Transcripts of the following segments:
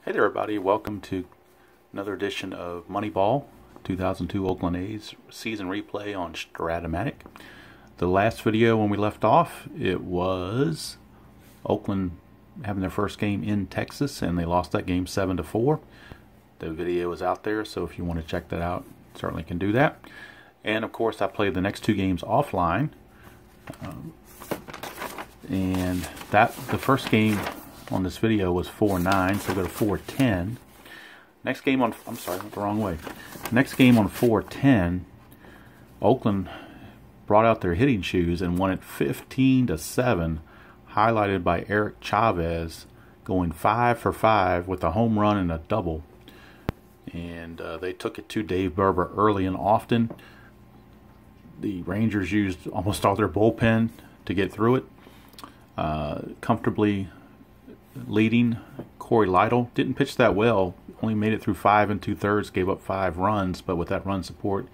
Hey there everybody, welcome to another edition of Moneyball 2002 Oakland A's season replay on Strat-o-matic. The last video when we left off, it was Oakland having their first game in Texas and they lost that game 7-4. The video is out there, so if you want to check that out, certainly can do that. And of course I played the next two games offline. And the first game on this video was 4-9, so go to 4-10. Next game on, I'm sorry, I went the wrong way. Next game on 4-10, Oakland brought out their hitting shoes and won it 15-7, highlighted by Eric Chavez going 5 for 5 with a home run and a double. And they took it to Dave Berber early and often. The Rangers used almost all their bullpen to get through it. Comfortably leading. Corey Lytle didn't pitch that well, only made it through 5 2/3, gave up 5 runs, but with that run support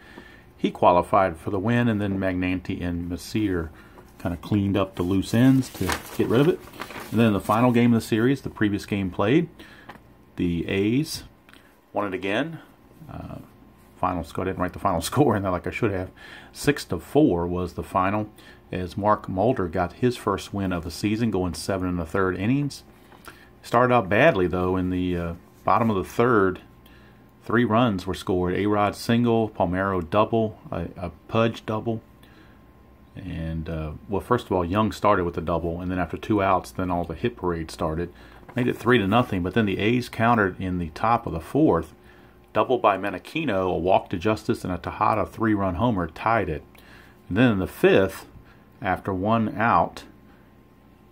he qualified for the win. And then Magnanti and Messier kind of cleaned up the loose ends to get rid of it. And then the final game of the series, the previous game played, the A's won it again. Final score, I didn't write the final score in there like I should have. 6-4 was the final, as Mark Mulder got his first win of the season, going 7 1/3 innings. Started out badly though. In the bottom of the third, 3 runs were scored. A-Rod single, Palmeiro double, a Pudge double, and well, first of all, Young started with a double, and then after 2 outs, then all the hit parade started. Made it 3-0, but then the A's countered in the top of the 4th. Double by Menachino, a walk to Justice, and a Tejada 3-run homer tied it. And then in the 5th, after 1 out,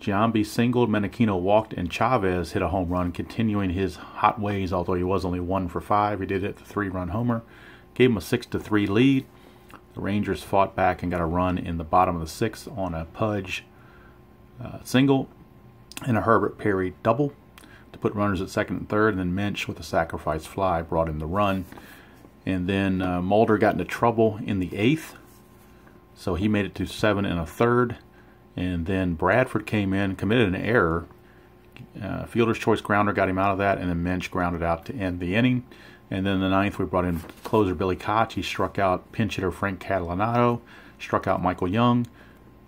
Giambi singled, Menachino walked, and Chavez hit a home run, continuing his hot ways. Although he was only 1 for 5, he did it the 3-run homer. Gave him a 6-3 lead. The Rangers fought back and got a run in the bottom of the 6th on a Pudge single and a Herbert Perry double to put runners at 2nd and 3rd, and then Minch with a sacrifice fly brought in the run. And then Mulder got into trouble in the 8th, so he made it to 7 1/3. And then Bradford came in, committed an error. Fielder's choice grounder got him out of that, and then Minch grounded out to end the inning. And then in the 9th, we brought in closer Billy Koch. He struck out pinch hitter Frank Catalanato, struck out Michael Young,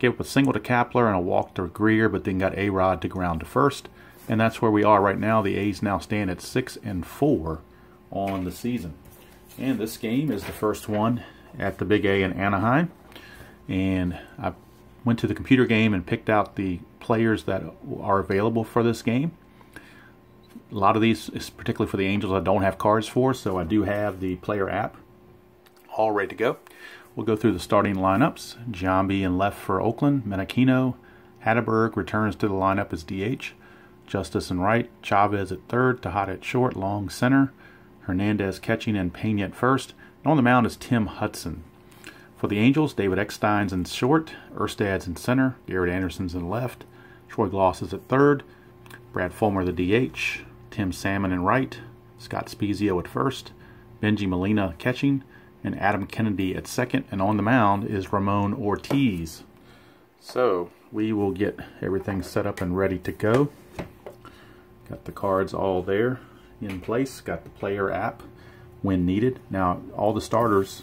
gave up a single to Kapler and a walk to Greer, but then got A-Rod to ground to first. And that's where we are right now. The A's now stand at 6-4 on the season. And this game is the first one at the Big A in Anaheim. And I went to the computer game and picked out the players that are available for this game. A lot of these, particularly for the Angels, I don't have cards for, so I do have the player app all ready to go. We'll go through the starting lineups. Giambi in left for Oakland. Menachino. Hatteberg returns to the lineup as DH. Justice in right. Chavez at 3rd. Tejada at short. Long center. Hernandez catching and Pena at 1st. And on the mound is Tim Hudson. For the Angels, David Eckstein's in short, Erstad's in center, Garrett Anderson's in left, Troy Gloss is at 3rd, Brad Fulmer the DH, Tim Salmon in right, Scott Spezio at 1st, Benji Molina catching, and Adam Kennedy at 2nd, and on the mound is Ramon Ortiz. So we will get everything set up and ready to go. Got the cards all there in place, got the player app when needed. Now all the starters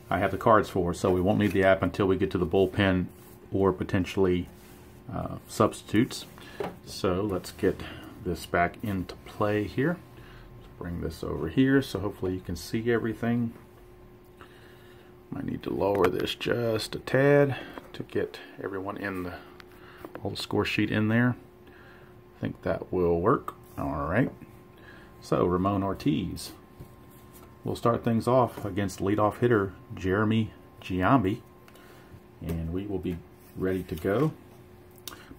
I have the cards for, so we won't need the app until we get to the bullpen or potentially substitutes. So let's get this back into play here. Let's bring this over here so hopefully you can see everything. Might need to lower this just a tad to get everyone in the whole score sheet in there. I think that will work. Alright, so Ramon Ortiz. We'll start things off against leadoff hitter Jeremy Giambi, and we will be ready to go.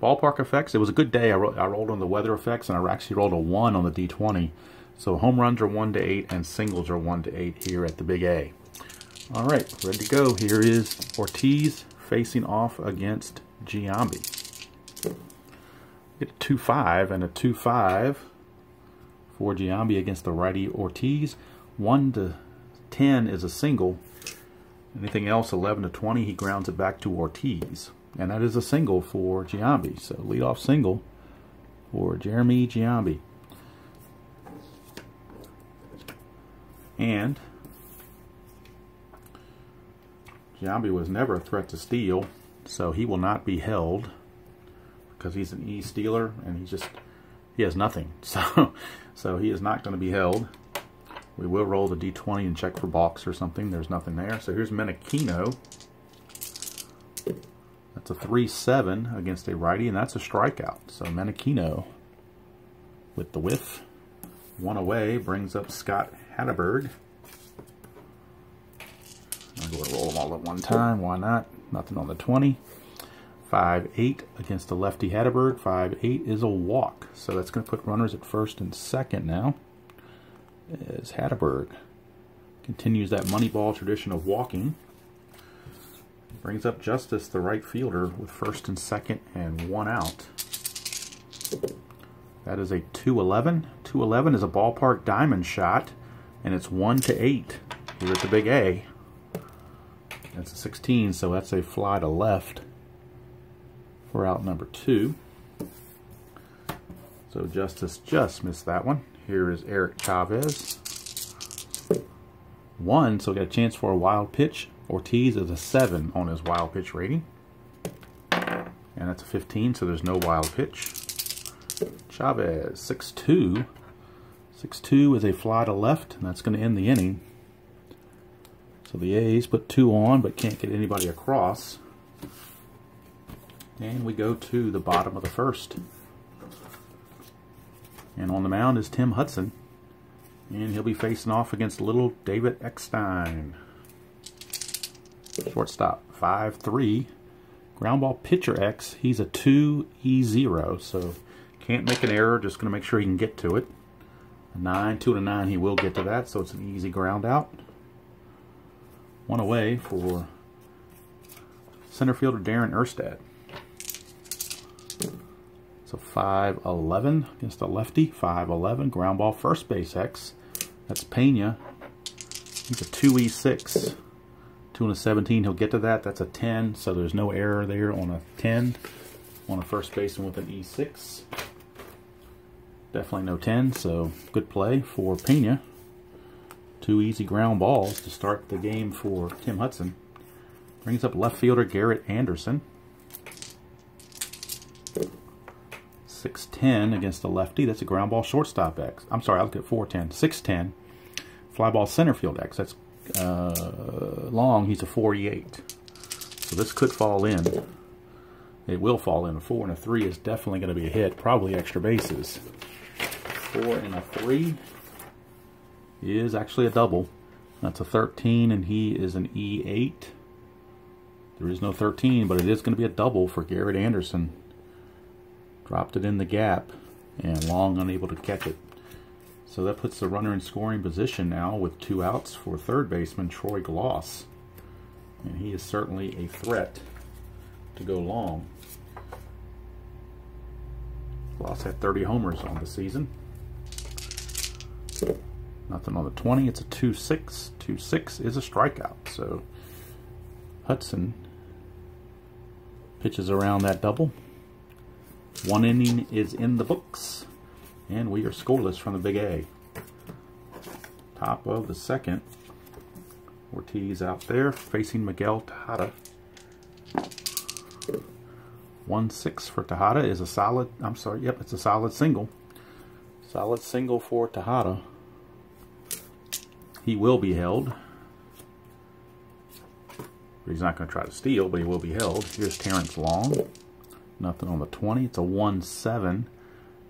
Ballpark effects, it was a good day. I rolled on the weather effects, and I actually rolled a 1 on the D20. So home runs are 1 to 8, and singles are 1 to 8 here at the Big A. All right, ready to go. Here is Ortiz facing off against Giambi. Get a 2-5 and a 2-5 for Giambi against the righty Ortiz. 1 to 10 is a single. Anything else, 11 to 20, he grounds it back to Ortiz. And that is a single for Giambi. So leadoff single for Jeremy Giambi. And Giambi was never a threat to steal, so he will not be held because he's an E stealer and he has nothing. So he is not going to be held. We will roll the D20 and check for balks or something. There's nothing there. So here's Menachino. That's a 3-7 against a righty, and that's a strikeout. So Menachino with the whiff. One away brings up Scott Hatteberg. I'm going to roll them all at one time. Why not? Nothing on the 20. 5-8 against the lefty Hatteberg. 5-8 is a walk. So that's going to put runners at first and second now. As Hatteberg continues that money ball tradition of walking. Brings up Justice, the right fielder, with first and second and one out. That is a 2-11. 2-11 is a ballpark diamond shot, and it's 1-8 here at the Big A. That's a 16, so that's a fly to left for out number 2. So Justice just missed that one. Here is Eric Chavez. 1, so we got a chance for a wild pitch. Ortiz is a 7 on his wild pitch rating. And that's a 15, so there's no wild pitch. Chavez, 6-2. 6-2 is a fly to left, and that's going to end the inning. So the A's put 2 on, but can't get anybody across. And we go to the bottom of the first. And on the mound is Tim Hudson. And he'll be facing off against little David Eckstein. Shortstop, 5-3. Ground ball pitcher X, he's a 2-E-0, so can't make an error, just going to make sure he can get to it. A 9, 2-9, he will get to that, so it's an easy ground out. One away for center fielder Darren Erstad. So 5-11 against the lefty, 5-11, ground ball first base X. That's Pena. He's a 2-E-6. 2-17, he'll get to that. That's a 10, so there's no error there on a 10. On a first baseman with an E6. Definitely no 10, so good play for Pena. 2 easy ground balls to start the game for Tim Hudson. Brings up left fielder Garrett Anderson. 6-10 against the lefty. That's a ground ball shortstop X. I'm sorry, I looked at 4-10. 6-10. Fly ball center field X. That's long. He's a 4-E-8. So this could fall in. It will fall in. A 4 and a 3 is definitely going to be a hit. Probably extra bases. 4 and a 3 is actually a double. That's a 13, and he is an E8. There is no 13, but it is going to be a double for Garrett Anderson. Dropped it in the gap, and Long unable to catch it. So that puts the runner in scoring position now with 2 outs for third baseman Troy Gloss. And he is certainly a threat to go long. Gloss had 30 homers on the season. Nothing on the 20. It's a 2-6. 2-6 is a strikeout. So Hudson pitches around that double. 1 inning is in the books. And we are scoreless from the Big A. Top of the second. Ortiz out there facing Miguel Tejada. 1-6 for Tejada is a solid, it's a solid single. Solid single for Tejada. He will be held. He's not going to try to steal, but he will be held. Here's Terrence Long. Nothing on the 20. It's a 1-7.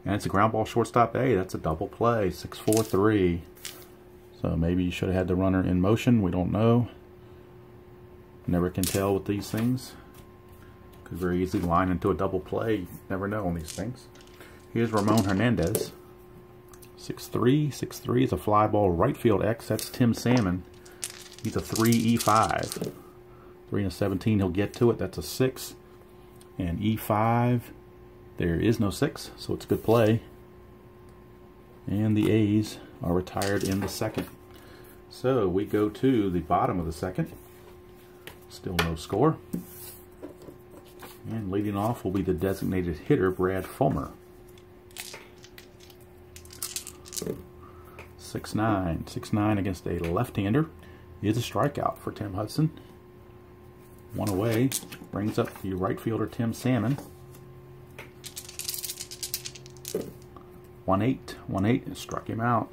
And it's a ground ball shortstop A. That's a double play. 6-4-3. So maybe you should have had the runner in motion. We don't know. Never can tell with these things. Could very easily line into a double play. You never know on these things. Here's Ramon Hernandez. 6-3. 6-3 is a fly ball right field X. That's Tim Salmon. He's a 3-E-5. 3-17, he'll get to it. That's a 6. And E5, there is no 6, so it's a good play. And the A's are retired in the second. So we go to the bottom of the second. Still no score. And leading off will be the designated hitter, Brad Fulmer. 6-9. 6-9 against a left-hander is a strikeout for Tim Hudson. One away, brings up the right fielder Tim Salmon. 1-8. 1-8, struck him out.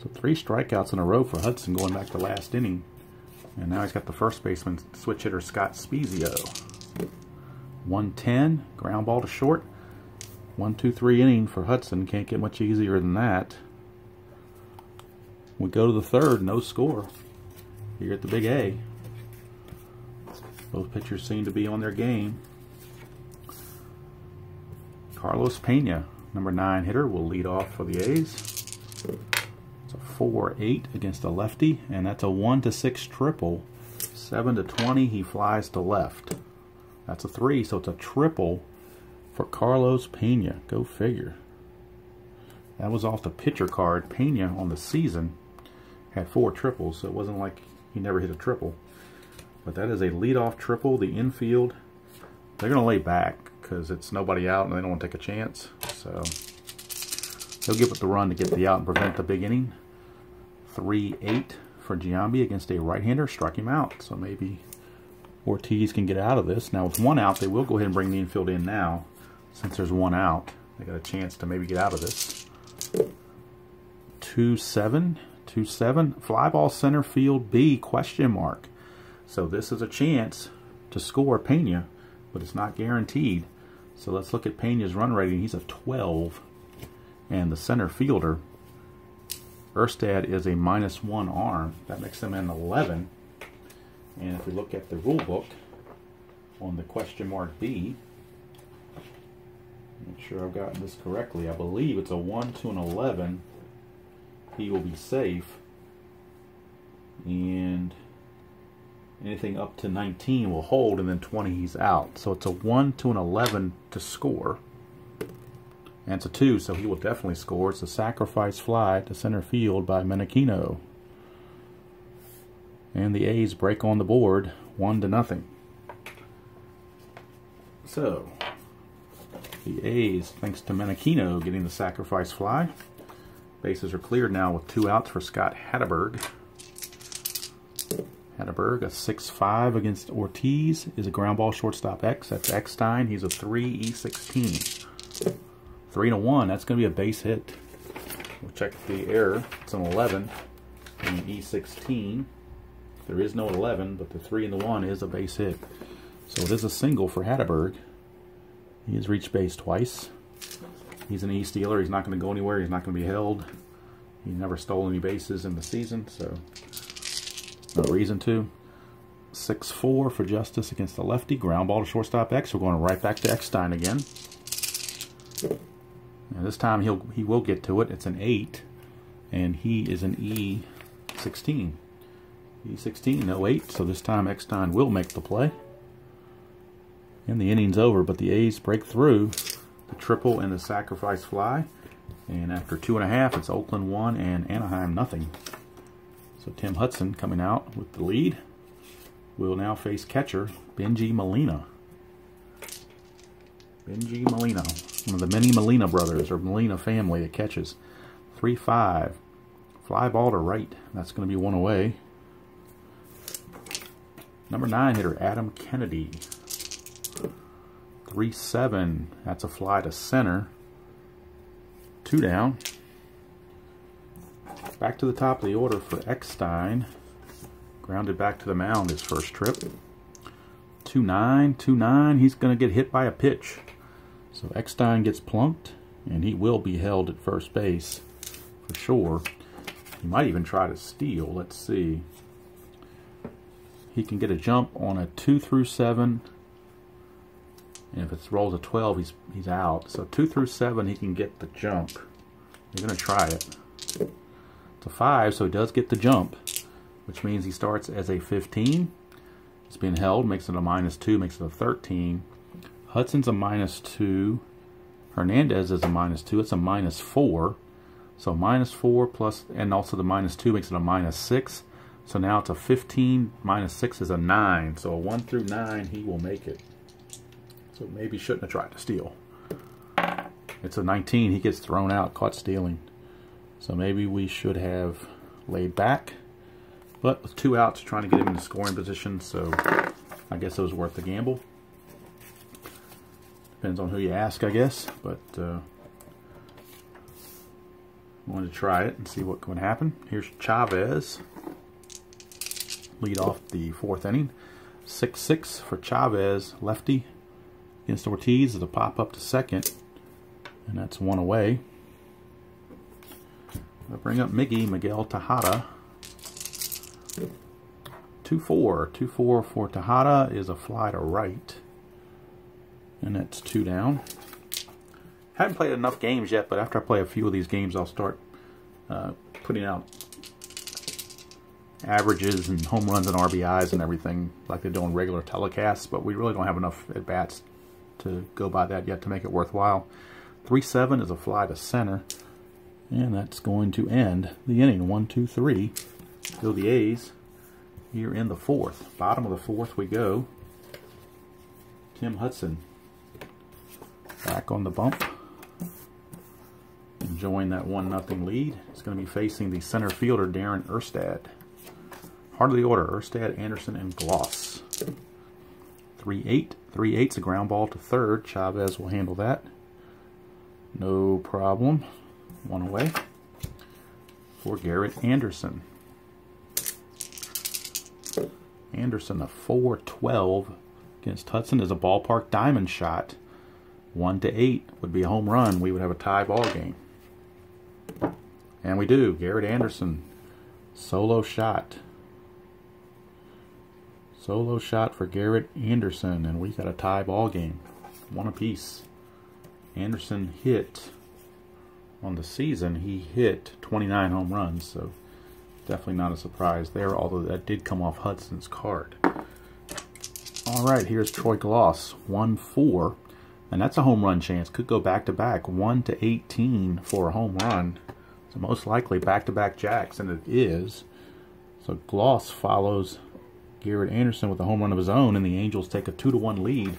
So 3 strikeouts in a row for Hudson going back to last inning. And now he's got the first baseman, switch hitter Scott Spezio. 1-10, ground ball to short. 1-2-3 inning for Hudson. Can't get much easier than that. We go to the third, no score. Here at the Big A. Both pitchers seem to be on their game. Carlos Pena, number 9 hitter, will lead off for the A's. It's a 4-8 against a lefty, and that's a 1-6 triple. 7-20, he flies to left. That's a 3, so it's a triple for Carlos Pena. Go figure. That was off the pitcher card. Pena on the season had 4 triples, so it wasn't like he never hit a triple. But that is a leadoff triple. The infield, they're going to lay back because it's nobody out and they don't want to take a chance. So he'll give it the run to get the out and prevent the big inning. 3-8 for Giambi against a right-hander. Struck him out. So maybe Ortiz can get out of this. Now with 1 out, they will go ahead and bring the infield in now. Since there's 1 out, they got a chance to maybe get out of this. 2-7. 2-7. Fly ball center field B, question mark. So this is a chance to score Pena, but it's not guaranteed. So let's look at Pena's run rating. He's a 12. And the center fielder, Erstad, is a -1 arm. That makes him an 11. And if we look at the rule book on the question mark B, make sure I've gotten this correctly. I believe it's a 1 to an 11. He will be safe. And anything up to 19 will hold, and then 20 he's out. So it's a 1 to an 11 to score. And it's a 2, so he will definitely score. It's a sacrifice fly to center field by Menachino. And the A's break on the board 1-0. So the A's, thanks to Menachino getting the sacrifice fly. Bases are cleared now with 2 outs for Scott Hatteberg. Hatteberg, a 6-5 against Ortiz, is a ground ball shortstop X. That's Eckstein. He's a 3 E16. 3-1. That's going to be a base hit. We'll check the error. It's an 11 and an E16. There is no 11, but the 3 and the 1 is a base hit. So it is a single for Hatteberg. He has reached base twice. He's an E-stealer. He's not going to go anywhere. He's not going to be held. He never stole any bases in the season, so no reason to. 6-4 for Justice against the lefty. Ground ball to shortstop X. We're going right back to Eckstein again. And this time he will get to it. It's an 8, and he is an E16. E16, no 8, so this time Eckstein will make the play. And the inning's over, but the A's break through the triple and the sacrifice fly. And after 2.5, it's Oakland 1 and Anaheim 0. So Tim Hudson coming out with the lead. Will now face catcher Benji Molina. Benji Molina, one of the many Molina brothers or Molina family that catches. 3-5. Fly ball to right. That's going to be 1 away. Number 9 hitter Adam Kennedy. 3-7. That's a fly to center. 2 down. Back to the top of the order for Eckstein. Grounded back to the mound his first trip. 2-9. 2-9. He's going to get hit by a pitch. So Eckstein gets plunked, and he will be held at first base for sure. He might even try to steal. Let's see. He can get a jump on a 2 through 7. And if it rolls a 12, he's out. So 2 through 7, he can get the jump. He's going to try it. It's a 5, so he does get the jump, which means he starts as a 15. It's being held, makes it a -2, makes it a 13. Hudson's a -2. Hernandez is a -2. It's a -4. So -4 plus, and also the -2 makes it a -6. So now it's a 15, -6 is a 9. So a 1 through 9, he will make it. So maybe shouldn't have tried to steal. It's a 19. He gets thrown out, caught stealing. So maybe we should have laid back. But with 2 outs, trying to get him in the scoring position, so I guess it was worth the gamble. Depends on who you ask, I guess. But wanted to try it and see what would happen. Here's Chavez. Lead off the 4th inning. 6-6 for Chavez, lefty. Against Ortiz is a pop up to second. And that's 1 away. I'll bring up Miguel Tejada. 2-4. 2-4 for Tejada is a fly to right. And that's 2 down. Haven't played enough games yet, but after I play a few of these games, I'll start putting out averages and home runs and RBIs and everything like they do on regular telecasts, but we really don't have enough at-bats to go by that yet to make it worthwhile. 3-7 is a fly to center, and that's going to end the inning. 1, 2, 3. Go the A's here in the 4th. Bottom of the 4th we go. Tim Hudson back on the bump, enjoying that 1-0 lead. He's going to be facing the center fielder, Darren Erstad. Heart of the order, Erstad, Anderson, and Gloss. 3-8. 3-8's a ground ball to third. Chavez will handle that. No problem. 1 away for Garrett Anderson. Anderson, a 4-12 against Hudson is a ballpark diamond shot. 1-8 would be a home run. We would have a tie ball game. And we do. Garrett Anderson, solo shot. Solo shot for Garrett Anderson, and we got a tie ball game. 1 apiece. Anderson hit, on the season, he hit 29 home runs, so definitely not a surprise there, although that did come off Hudson's card. Alright, here's Troy Gloss, 1-4, and that's a home run chance. Could go back-to-back, 1-18 for a home run. So most likely back-to-back jacks, and it is. So Gloss follows Garrett Anderson with a home run of his own, and the Angels take a 2-1 lead,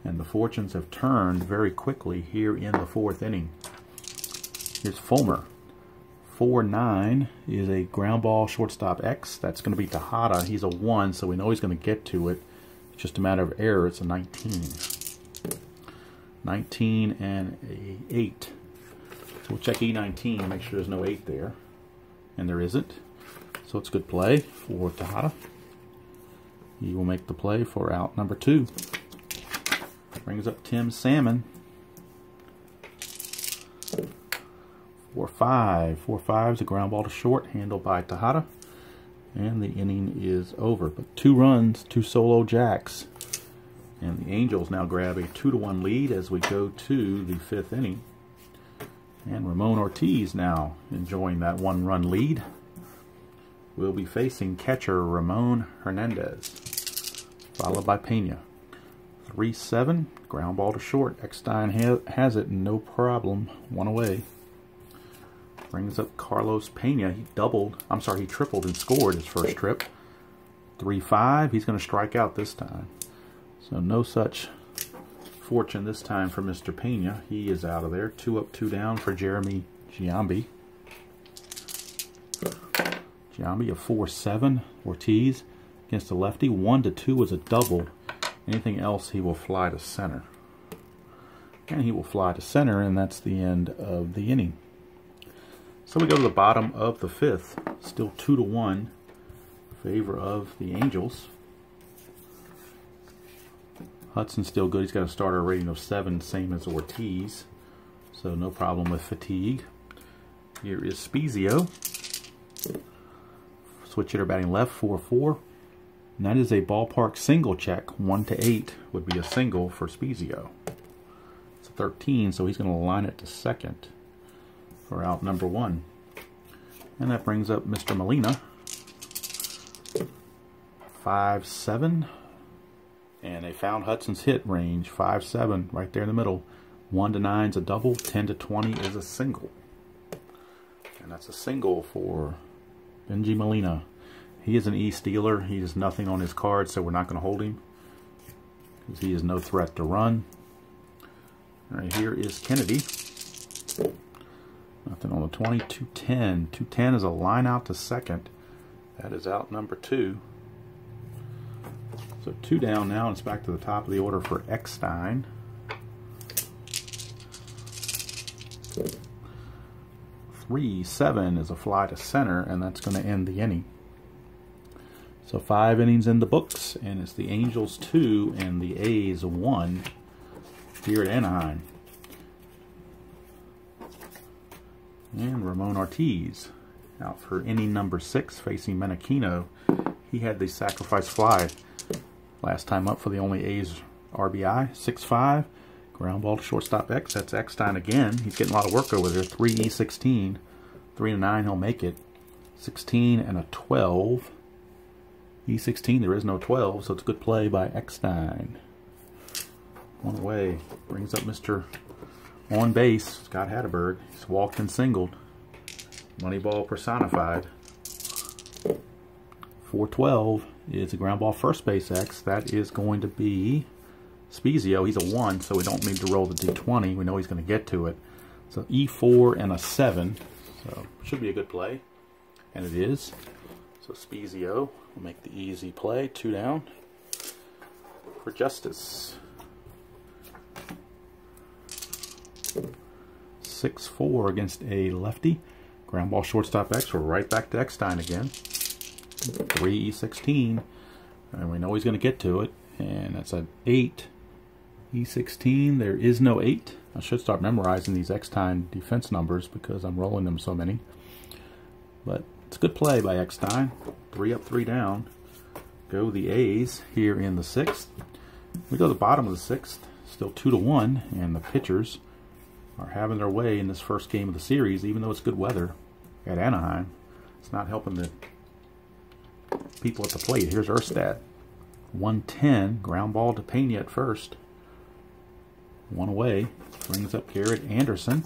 and the fortunes have turned very quickly here in the 4th inning. Here's Fulmer. 4-9 is a ground ball shortstop X. That's going to be Tejada. He's a 1, so we know he's going to get to it. It's just a matter of error. It's a 19. 19 and a 8. So we'll check E19, make sure there's no 8 there. And there isn't. So it's good play for Tejada. He will make the play for out number 2. Brings up Tim Salmon. 4-5. 4-5 is a ground ball to short, handled by Tejada. And the inning is over. But 2 runs, 2 solo jacks. And the Angels now grab a 2-1 lead as we go to the 5th inning. And Ramon Ortiz now enjoying that 1-run lead. We'll be facing catcher Ramon Hernandez, followed by Pena. 3-7, ground ball to short. Eckstein has it, no problem. 1 away. Brings up Carlos Pena. He tripled and scored his first trip. 3-5, he's going to strike out this time. So no such fortune this time for Mr. Pena. He is out of there. 2 up, 2 down for Jeremy Giambi. Giambi, a 4-7. Ortiz against the lefty. 1-2 is a double. Anything else, he will fly to center. And he will fly to center, and that's the end of the inning. So we go to the bottom of the 5th. Still 2-1 in favor of the Angels. Hudson's still good. He's got a starter rating of 7, same as Ortiz. So no problem with fatigue. Here is Spezio. Switch hitter batting left, 4-4. And that is a ballpark single check. 1-8 would be a single for Spezio. It's a 13, so he's going to line it to second for out number 1. And that brings up Mr. Molina. 5-7. And they found Hudson's hit range. 5-7, right there in the middle. 1-9 is a double. 10-20 is a single. And that's a single for Benji Molina. He is an E-stealer. He has nothing on his card, so we're not going to hold him, because he is no threat to run. All right, here is Kennedy. Nothing on the 20. 210. 210 is a line out to second. That is out number 2. So 2 down now, and it's back to the top of the order for Eckstein. 3-7 is a fly to center, and that's going to end the inning. So 5 innings in the books, and it's the Angels 2 and the A's 1 here at Anaheim. And Ramon Ortiz out for inning number 6 facing Menachino. He had the sacrifice fly last time up for the only A's RBI. 6-5. Ground ball to shortstop X. That's Eckstein again. He's getting a lot of work over there. 3-16. 3-9, he'll make it. 16 and a 12. E16, there is no 12, so it's a good play by Eckstein. 1 away. Brings up Mr. On base, Scott Hatterberg. He's walked and singled. Moneyball personified. 4-12 is a ground ball first base X. That is going to be Spezio. He's a 1, so we don't need to roll the D20. We know he's going to get to it. So E4 and a 7. So should be a good play. And it is. So Spezio will make the easy play. 2 down for Justice. 6-4 against a lefty. Ground ball shortstop X. We're right back to Eckstein again. 3-E16. And we know he's going to get to it. And that's an 8. E16. There is no 8. I should start memorizing these Eckstein defense numbers because I'm rolling them so many. But it's a good play by Eckstein. 3 up, 3 down. Go the A's here in the 6th. We go to the bottom of the 6th. Still 2-1. And the pitchers are having their way in this first game of the series, even though it's good weather at Anaheim. It's not helping the people at the plate. Here's Erstad. 1-10. Ground ball to Pena at first. 1 away. Brings up Garrett Anderson.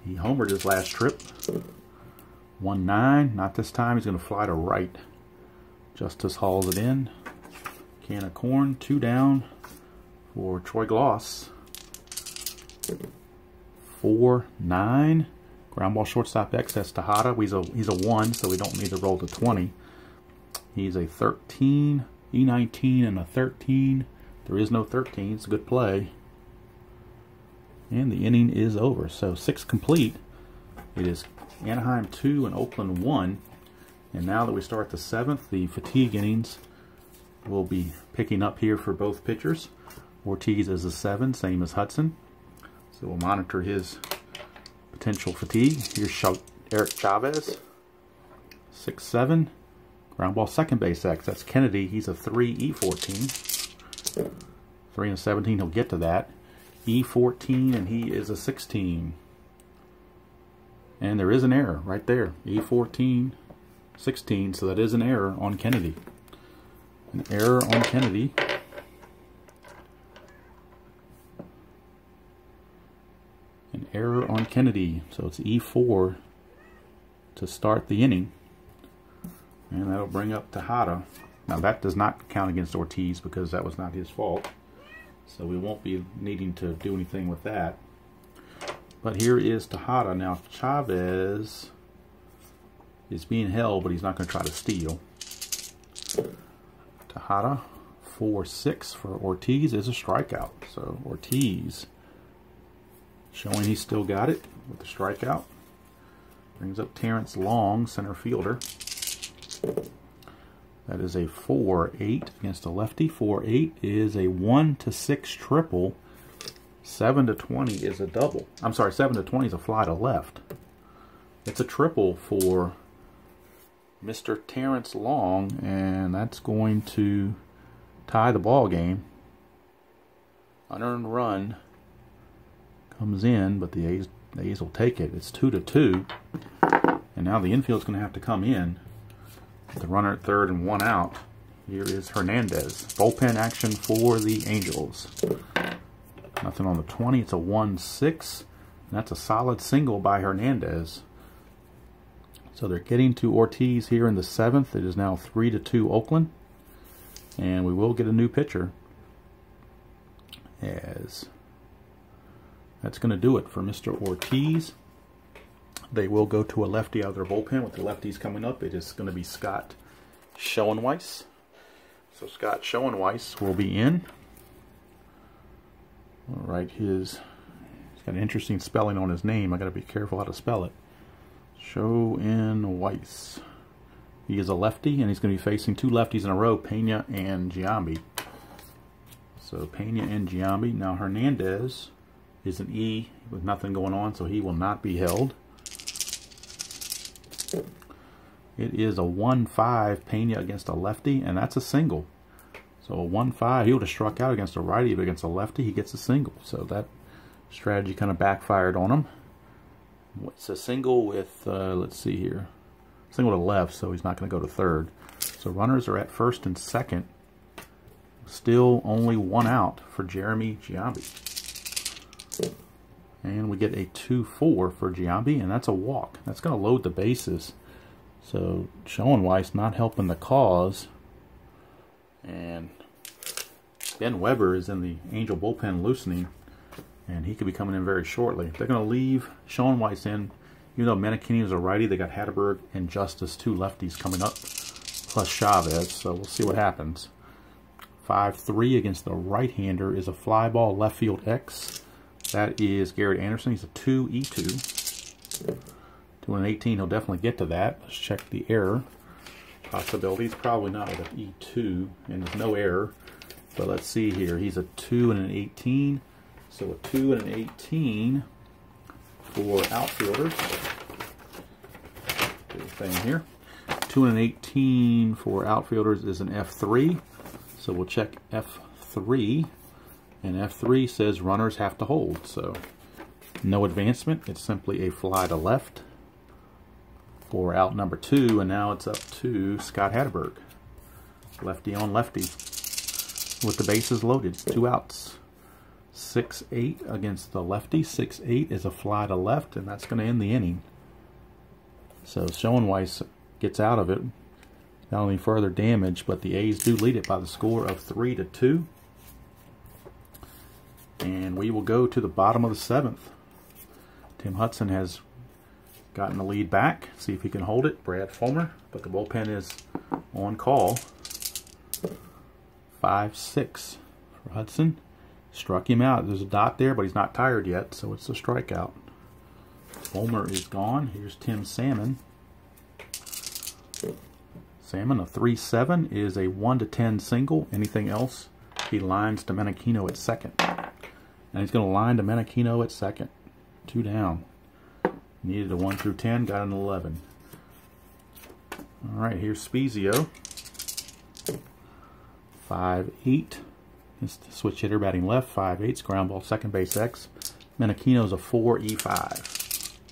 He homered his last trip. 1-9. Not this time. He's going to fly to right. Justice hauls it in. Can of corn. 2 down for Troy Gloss. 4-9. Ground ball shortstop X. That's Tejada. He's a 1, so we don't need to roll to 20. He's a 13. E19 and a 13. There is no 13. It's a good play. And the inning is over. So 6 complete. It is Anaheim 2 and Oakland 1. And now that we start the 7th, the fatigue innings will be picking up here for both pitchers. Ortiz is a 7, same as Hudson. So we'll monitor his potential fatigue. Here's Eric Chavez. 6-7. Ground ball second base X. That's Kennedy. He's a 3-E14. 3 and 17. He'll get to that. E14, and he is a 16. And there is an error right there. E14, 16. So that is an error on Kennedy. An error on Kennedy. An error on Kennedy. So it's E4 to start the inning. And that'll bring up Tejada. Now that does not count against Ortiz because that was not his fault. So we won't be needing to do anything with that. But here is Tejada. Now Chavez is being held, but he's not going to try to steal. Tejada, 4-6 for Ortiz is a strikeout. So Ortiz showing he's still got it with the strikeout. Brings up Terrence Long, center fielder. That is a 4-8 against a lefty. 4-8 is a 1-6 triple. 7-20 is a double. I'm sorry, 7-20 is a fly to left. It's a triple for Mr. Terrence Long, and that's going to tie the ball game. Unearned run comes in, but the A's will take it. It's 2-2, and now the infield's going to have to come in. The runner at third and 1 out. Here is Hernandez. Bullpen action for the Angels. Nothing on the 20. It's a 1-6. That's a solid single by Hernandez. So they're getting to Ortiz here in the 7th. It is now 3-2 Oakland. And we will get a new pitcher. As that's going to do it for Mr. Ortiz. They will go to a lefty out of their bullpen. With the lefties coming up, it is going to be Scott Schoenweiss. So Scott Schoenweiss will be in. All right, he's got an interesting spelling on his name. I got to be careful how to spell it. Schoenweiss. He is a lefty, and he's going to be facing two lefties in a row, Pena and Giambi. So Pena and Giambi. Now Hernandez is an E with nothing going on, so he will not be held. It is a 1-5 Pena against a lefty, and that's a single. So a 1-5, he would have struck out against a righty, but against a lefty, he gets a single. So that strategy kind of backfired on him. It's a single with, let's see here, single to left, so he's not going to go to third. So runners are at first and second. Still only one out for Jeremy Giambi. And we get a 2-4 for Giambi, and that's a walk. That's going to load the bases. So Schoenweiss not helping the cause. And Ben Weber is in the Angel bullpen loosening, and he could be coming in very shortly. They're going to leave Schoenweiss in. Even though Menachini is a righty, they got Hatterberg and Justice, two lefties coming up, plus Chavez. So we'll see what happens. 5-3 against the right-hander is a fly ball left field X. That is Garrett Anderson. He's a 2-E2. 2-18, he'll definitely get to that. Let's check the error possibilities. Probably not with an E2, and there's no error. But let's see here. He's a 2-18. So a 2-18 for outfielders. Do the thing here. 2-18 for outfielders is an F3. So we'll check F3. And F3 says runners have to hold. So no advancement. It's simply a fly to left for out number 2. And now it's up to Scott Hatterberg. Lefty on lefty with the bases loaded. 2 outs. 6-8 against the lefty. 6-8 is a fly to left, and that's going to end the inning. So Schoenweiss gets out of it. Not only further damage, but the A's do lead it by the score of 3-2. And we will go to the bottom of the 7th. Tim Hudson has gotten the lead back. See if he can hold it. Brad Fulmer, but the bullpen is on call. 5-6 for Hudson. Struck him out. There's a dot there, but he's not tired yet, so it's a strikeout. Fulmer is gone. Here's Tim Salmon. Salmon, a 3-7, is a 1-10 single. Anything else, he lines to Menachino at second. And he's going to line to Menachino at second. 2 down. Needed a 1-10, got an 11. All right, here's Spezio. 5-8. It's the switch hitter batting left. 5-8's ground ball, second base X. Menachino's a 4-E5.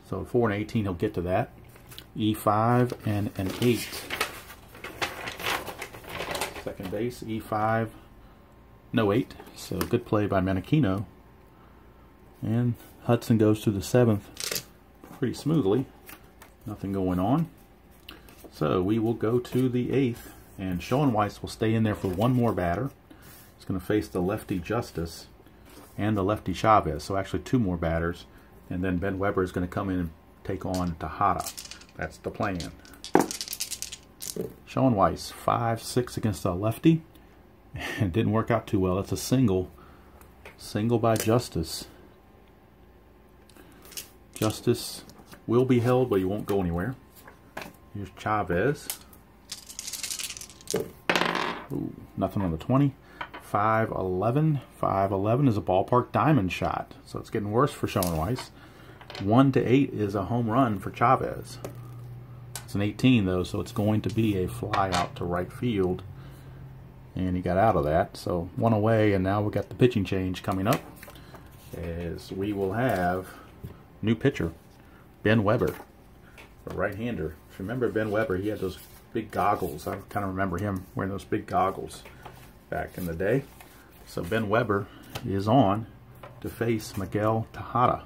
So 4-18, he'll get to that. E5 and an 8. Second base, E5, no 8. So good play by Menachino. And Hudson goes to the 7th pretty smoothly. Nothing going on. So we will go to the 8th. And Schoenweiss will stay in there for one more batter. He's going to face the lefty Justice and the lefty Chavez. So actually 2 more batters. And then Ben Weber is going to come in and take on Tejada. That's the plan. Schoenweiss, 5-6 against a lefty. It didn't work out too well. It's a single. Single by Justice. Justice will be held, but he won't go anywhere. Here's Chavez. Ooh, nothing on the 20. 5-11. 5-11 is a ballpark diamond shot. So it's getting worse for Schoenweiss. 1-8 is a home run for Chavez. It's an 18 though, so it's going to be a fly out to right field. And he got out of that. So 1 away, and now we've got the pitching change coming up. As we will have new pitcher, Ben Weber, a right-hander. If you remember Ben Weber, he had those big goggles. I kind of remember him wearing those big goggles back in the day. So Ben Weber is on to face Miguel Tejada.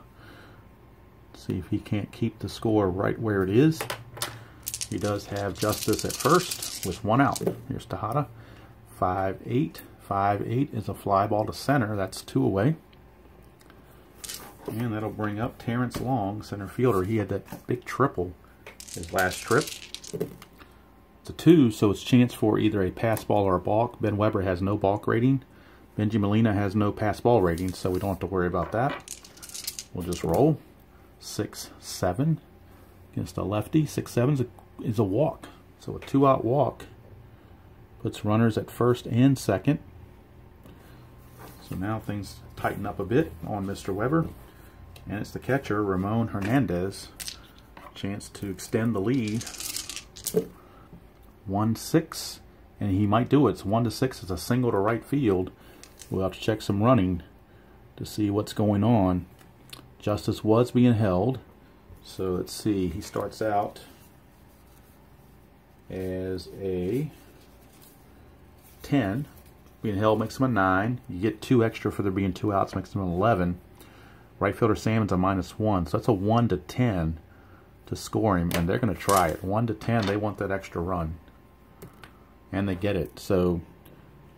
See if he can't keep the score right where it is. He does have Justice at first with 1 out. Here's Tejada. 5-8. 5-8 is a fly ball to center. That's 2 away. And that'll bring up Terrence Long, center fielder. He had that big triple his last trip. It's a 2, so it's chance for either a pass ball or a balk. Ben Weber has no balk rating. Benji Molina has no pass ball rating, so we don't have to worry about that. We'll just roll. 6-7 against a lefty. 6-7 is a walk. So a 2-out walk puts runners at first and second. So now things tighten up a bit on Mr. Weber. And it's the catcher, Ramon Hernandez. Chance to extend the lead. 1-6. And he might do it. It's 1-6. It's a single to right field. We'll have to check some running to see what's going on. Justice was being held. So let's see. He starts out as a 10. Being held makes him a 9. You get 2 extra for there being 2 outs, makes him an 11. Right fielder Salmon's a -1. So that's a 1-10 to score him. And they're going to try it. 1-10. They want that extra run. And they get it. So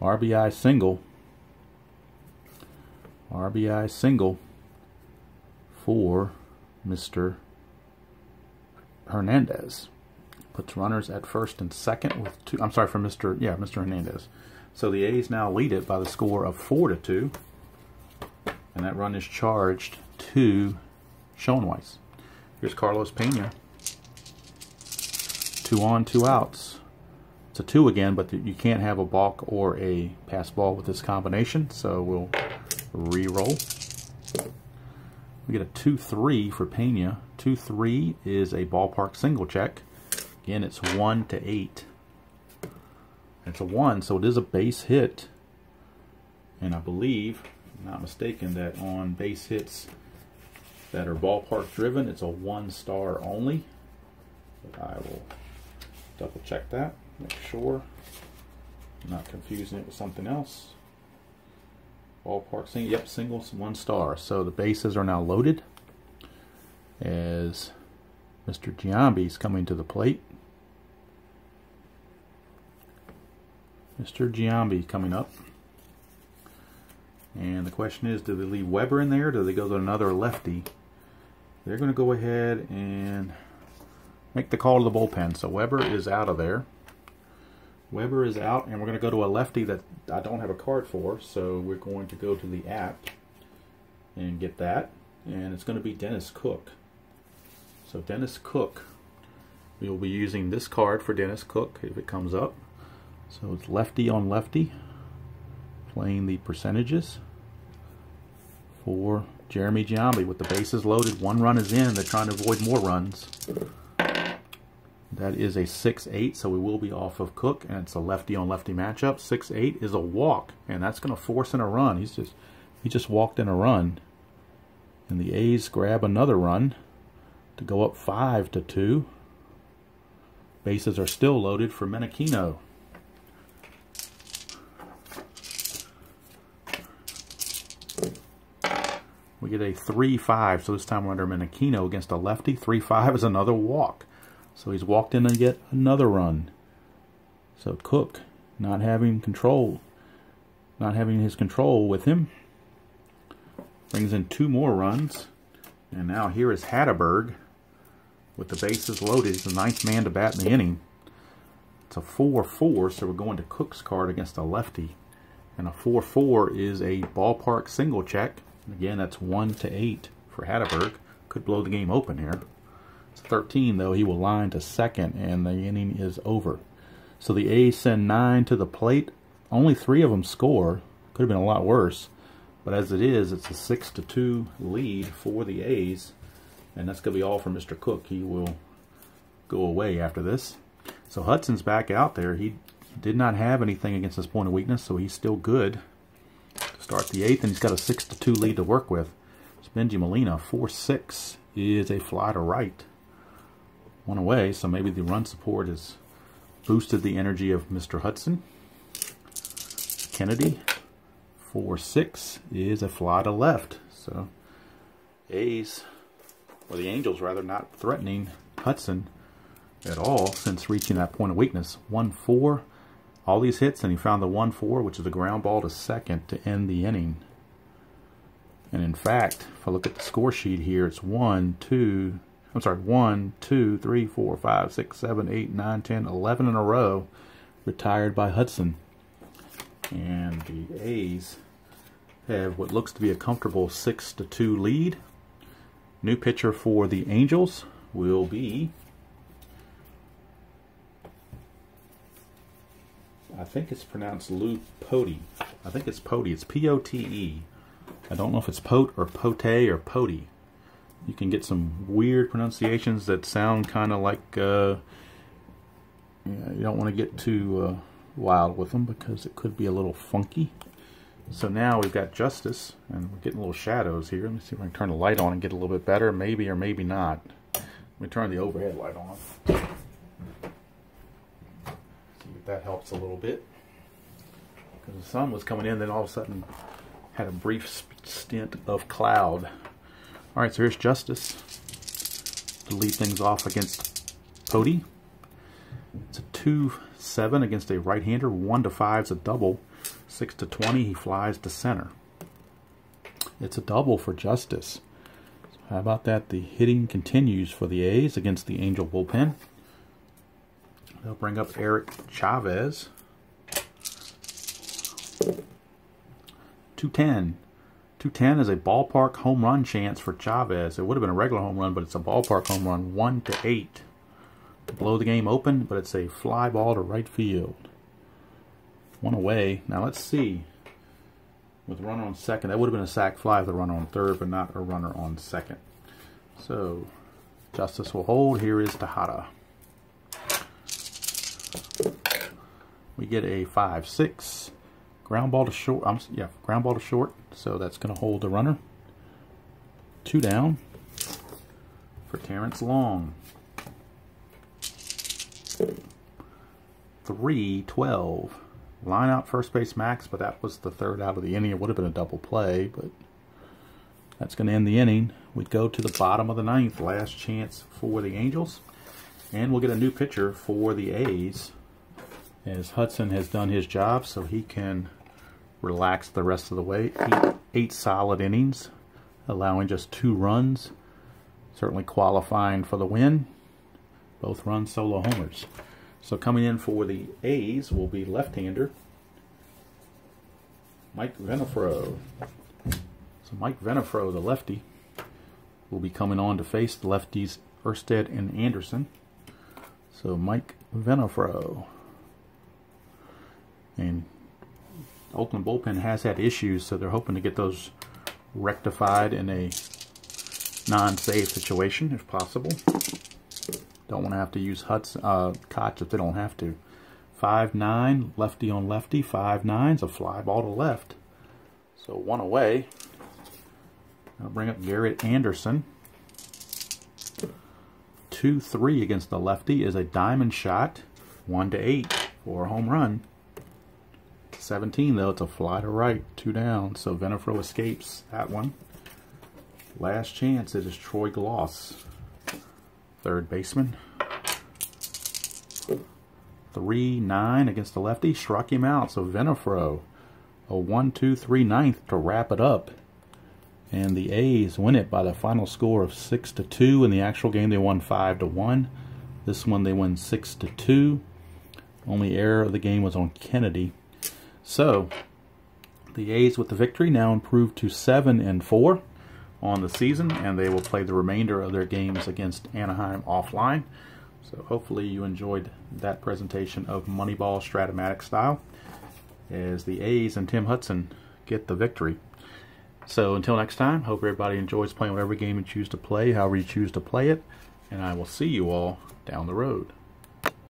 RBI single. RBI single for Mr. Hernandez. Puts runners at first and second with 2. I'm sorry, for Mr. Hernandez. So the A's now lead it by the score of 4-2. And that run is charged to Schoenweiss. Here's Carlos Pena. 2 on, 2 outs. It's a 2 again, but you can't have a balk or a pass ball with this combination. So we'll re-roll. We get a 2-3 for Pena. 2-3 is a ballpark single check. Again, it's 1-8. It's a 1, so it is a base hit. And I believe, if I'm not mistaken, that on base hits that are ballpark driven, it's a 1-star only. But I will double check that, make sure I'm not confusing it with something else. Ballpark single, yep, singles, 1 star. So the bases are now loaded as Mr. Giambi's coming to the plate. Mr. Giambi coming up. And the question is, do they leave Weber in there or do they go to another lefty? They're going to go ahead and make the call to the bullpen. So Weber is out of there. Weber is out, and we're going to go to a lefty that I don't have a card for, so we're going to go to the app and get that, and it's going to be Dennis Cook. So Dennis Cook, we will be using this card for Dennis Cook if it comes up. So it's lefty on lefty, playing the percentages for Jeremy Giambi with the bases loaded. 1 run is in. They're trying to avoid more runs. That is a 6-8, so we will be off of Cook, and it's a lefty-on-lefty matchup. 6-8 is a walk, and that's going to force in a run. He just walked in a run, and the A's grab another run to go up 5-2. Bases are still loaded for Menachino. We get a 3-5, so this time we're under Menachino against a lefty. 3-5 is another walk. So he's walked in and get another run. So Cook not having control, not having his control with him, brings in 2 more runs. And now here is Hatterberg with the bases loaded. He's the 9th man to bat in the inning. It's a 4-4, so we're going to Cook's card against a lefty. And a 4-4 is a ballpark single check. Again, that's 1-8 for Hatterberg. Could blow the game open here. 13, though, he will line to second, and the inning is over. So the A's send 9 to the plate. Only 3 of them score. Could have been a lot worse. But as it is, it's a 6-2 lead for the A's. And that's going to be all for Mr. Cook. He will go away after this. So Hudson's back out there. He did not have anything against his point of weakness, so he's still good to start the 8th. And he's got a 6-2 lead to work with. It's Benji Molina. 4-6 is a fly to right. 1 away, so maybe the run support has boosted the energy of Mr. Hudson. Kennedy, 4-6 is a fly to left. So A's, or the Angels rather, not threatening Hudson at all since reaching that point of weakness. 1-4, all these hits, and he found the 1-4, which is a ground ball to second to end the inning. And in fact, if I look at the score sheet here, it's 1, 2, 3, 4, 5, 6, 7, 8, 9, 10, 11 in a row retired by Hudson. And the A's have what looks to be a comfortable 6-2 lead. New pitcher for the Angels will be, I think it's pronounced Lou Pote. I think it's Pote. It's P-O-T-E. I don't know if it's Pote or Pote or Pote. You can get some weird pronunciations that sound kind of like, you don't want to get too wild with them because it could be a little funky. So now we've got Justice, and we're getting little shadows here. Let me see if I can turn the light on and get a little bit better. Maybe or maybe not. Let me turn the overhead light on. See if that helps a little bit. Because the sun was coming in, then all of a sudden had a brief stint of cloud. Alright, so here's Justice to lead things off against Pote. It's a 2-7 against a right-hander. 1-5 is a double. 6-20, he flies to center. It's a double for Justice. So how about that? The hitting continues for the A's against the Angel bullpen. They'll bring up Eric Chavez. 2-10. 2-10 is a ballpark home run chance for Chavez. It would have been a regular home run, but it's a ballpark home run. 1-8 to blow the game open, but it's a fly ball to right field. One away. Now let's see. With runner on second, that would have been a sac fly with a runner on third, but not a runner on second. So Justice will hold. Here is Tejada. We get a 5-6 ground ball to short. Ground ball to short. So that's going to hold the runner. 2 down for Terrence Long. 3-12. Line out first base Max, but that was the third out of the inning. It would have been a double play, but that's going to end the inning. We'd go to the bottom of the 9th. Last chance for the Angels. And we'll get a new pitcher for the A's, as Hudson has done his job, so he can relax the rest of the way. 8 solid innings, allowing just 2 runs. Certainly qualifying for the win. Both run solo homers. So coming in for the A's will be left-hander Mike Venafro. So Mike Venafro, the lefty, will be coming on to face the lefties Erstad and Anderson. So Mike Venafro. And Oakland bullpen has had issues, so they're hoping to get those rectified in a non-save situation if possible. Don't want to have to use Koch if they don't have to. 5-9, lefty on lefty. 5-9's a fly ball to left. So 1 away. I'll bring up Garrett Anderson. 2-3 against the lefty is a diamond shot. 1-8 for a home run. 17 though, it's a fly to right. 2 down. So Venafro escapes that one. Last chance, it is Troy Gloss, third baseman. 3-9 against the lefty. Struck him out. So Venafro, a 1-2-3 9th to wrap it up. And the A's win it by the final score of 6-2. In the actual game, they won 5-1. This one, they won 6-2. Only error of the game was on Kennedy. So the A's with the victory now improved to 7-4 on the season, and they will play the remainder of their games against Anaheim offline. So hopefully you enjoyed that presentation of Moneyball Strat-o-matic style, as the A's and Tim Hudson get the victory. So until next time, hope everybody enjoys playing whatever game you choose to play, however you choose to play it, and I will see you all down the road.